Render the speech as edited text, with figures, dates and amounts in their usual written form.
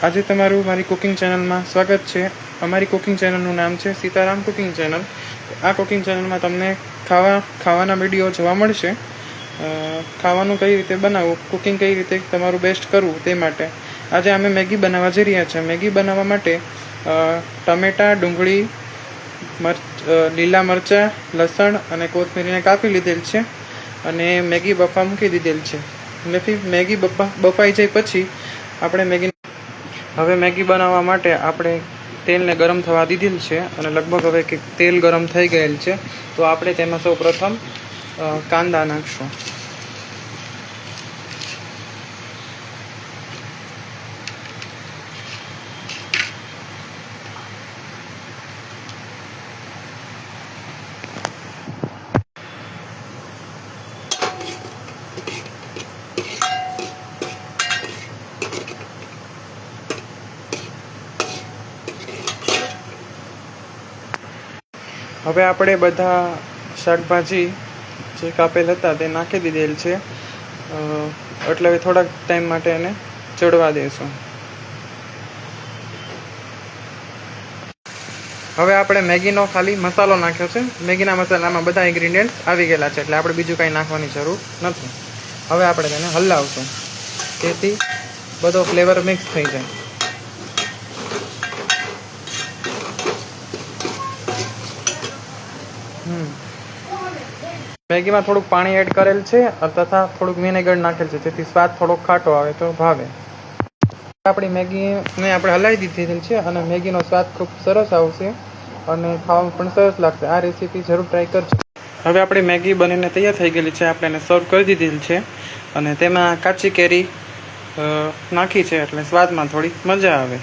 આજે તમારું મારી કુકિંગ ચેનલમાં સ્વાગત છે। અમારી કુકિંગ ચેનલનું નામ છે સીતારામ કુકિંગ ચેનલ। આ કુકિંગ ચેનલમાં તમને ખાવાના વિડીયો જોવા મળશે। ખાવાનું કઈ રીતે બનાવવું, કુકિંગ કઈ રીતે તમારું બેસ્ટ કરવું તે માટે આજે અમે મેગી બનાવવા જઈ રહ્યા છીએ। મેગી બનાવવા માટે ટમેટા, ડુંગળી, લીલા મરચાં, લસણ અને કોથમીરીને કાપી લીધેલ છે અને મેગી બફવા મૂકી દીધેલ છે। મેગી બફાઈ જાય પછી આપણે મેગી બનાવવા માટે આપણે તેલને ગરમ થવા દીધેલ છે અને લગભગ હવે તેલ ગરમ થઈ ગયેલ છે। તો આપણે તેમાં સૌ પ્રથમ કાંદા નાખશું। હવે આપણે બધા શાકભાજી જે કાપેલ હતા તે નાખી દીધેલ છે એટલે હવે થોડાક ટાઈમ માટે એને ચડવા દઈશું। હવે આપણે મેગીનો ખાલી મસાલો નાખ્યો છે। મેગીના મસાલામાં બધા ઇન્ગ્રીડિયન્ટ્સ આવી ગયેલા છે એટલે આપણે બીજું કંઈ નાખવાની જરૂર નથી। હવે આપણે તેને હલાવશું જેથી બધો ફ્લેવર મિક્સ થઈ જાય। મેગીમાં થોડુંક પાણી એડ કરેલ છે તથા થોડુંક વિનેગર નાખેલ છે જેથી સ્વાદ થોડોક ખાટો આવે તો ભાવે। આપણી મેગીને આપણે હલાવી દીધેલ છે અને મેગીનો સ્વાદ ખૂબ સરસ આવશે અને ખાવામાં પણ સરસ લાગશે। આ રેસીપી જરૂર ટ્રાય કરજો। હવે આપણી મેગી બનીને તૈયાર થઈ ગયેલી છે। આપણે એને સર્વ કરી દીધેલ છે અને તેમાં કાચી કેરી નાખી છે એટલે સ્વાદમાં થોડી મજા આવે।